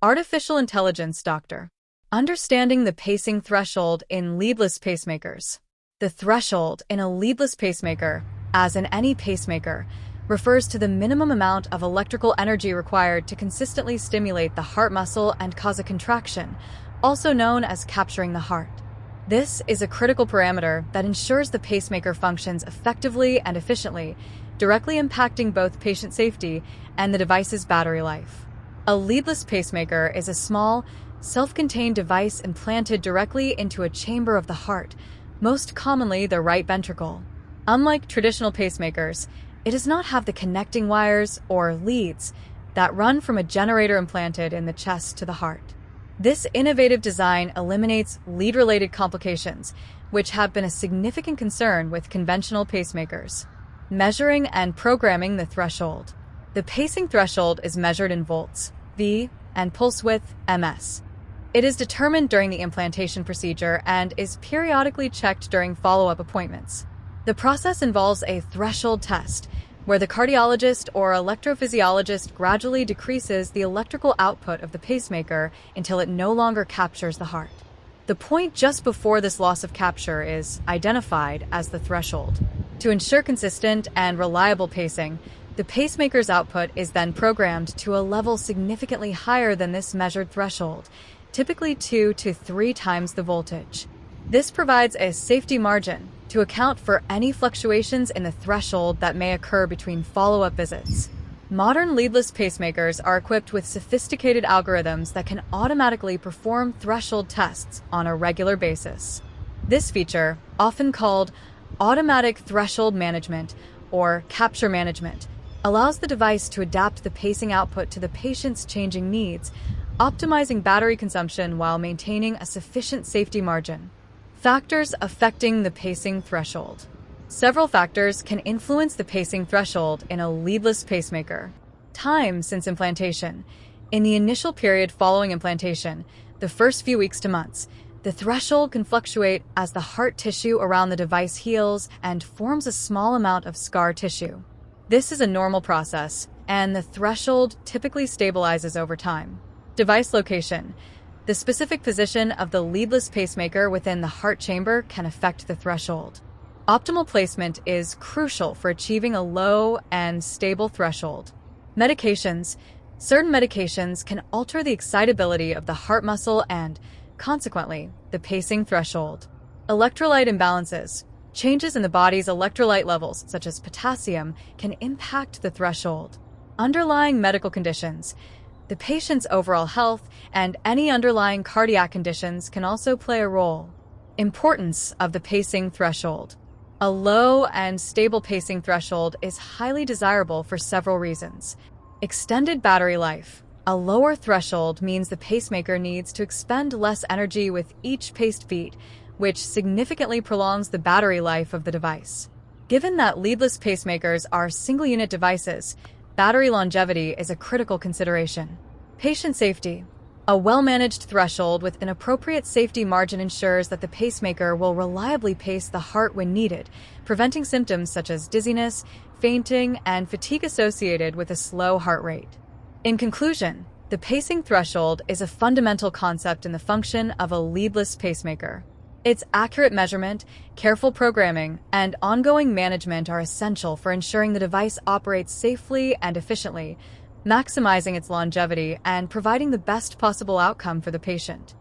Artificial Intelligence Doctor. Understanding the pacing threshold in leadless pacemakers. The threshold in a leadless pacemaker, as in any pacemaker, refers to the minimum amount of electrical energy required to consistently stimulate the heart muscle and cause a contraction, also known as capturing the heart. This is a critical parameter that ensures the pacemaker functions effectively and efficiently, directly impacting both patient safety and the device's battery life. A leadless pacemaker is a small, self-contained device implanted directly into a chamber of the heart, most commonly the right ventricle. Unlike traditional pacemakers, it does not have the connecting wires or leads that run from a generator implanted in the chest to the heart. This innovative design eliminates lead-related complications, which have been a significant concern with conventional pacemakers. Measuring and programming the threshold. The pacing threshold is measured in volts, V, and pulse width, ms. It is determined during the implantation procedure and is periodically checked during follow-up appointments. The process involves a threshold test, where the cardiologist or electrophysiologist gradually decreases the electrical output of the pacemaker until it no longer captures the heart. The point just before this loss of capture is identified as the threshold. To ensure consistent and reliable pacing, the pacemaker's output is then programmed to a level significantly higher than this measured threshold, typically 2 to 3 times the voltage. This provides a safety margin to account for any fluctuations in the threshold that may occur between follow-up visits. Modern leadless pacemakers are equipped with sophisticated algorithms that can automatically perform threshold tests on a regular basis. This feature, often called automatic threshold management or capture management, allows the device to adapt the pacing output to the patient's changing needs, optimizing battery consumption while maintaining a sufficient safety margin. Factors affecting the pacing threshold. Several factors can influence the pacing threshold in a leadless pacemaker. Time since implantation. In the initial period following implantation, the first few weeks to months, the threshold can fluctuate as the heart tissue around the device heals and forms a small amount of scar tissue. This is a normal process, and the threshold typically stabilizes over time. Device location. The specific position of the leadless pacemaker within the heart chamber can affect the threshold. Optimal placement is crucial for achieving a low and stable threshold. Medications. Certain medications can alter the excitability of the heart muscle and, consequently, the pacing threshold. Electrolyte imbalances. Changes in the body's electrolyte levels, such as potassium, can impact the threshold. Underlying medical conditions. The patient's overall health and any underlying cardiac conditions can also play a role. Importance of the pacing threshold. A low and stable pacing threshold is highly desirable for several reasons. Extended battery life. A lower threshold means the pacemaker needs to expend less energy with each paced beat, which significantly prolongs the battery life of the device. Given that leadless pacemakers are single-unit devices, battery longevity is a critical consideration. Patient safety. A well-managed threshold with an appropriate safety margin ensures that the pacemaker will reliably pace the heart when needed, preventing symptoms such as dizziness, fainting, and fatigue associated with a slow heart rate. In conclusion, the pacing threshold is a fundamental concept in the function of a leadless pacemaker. Its accurate measurement, careful programming, and ongoing management are essential for ensuring the device operates safely and efficiently, maximizing its longevity and providing the best possible outcome for the patient.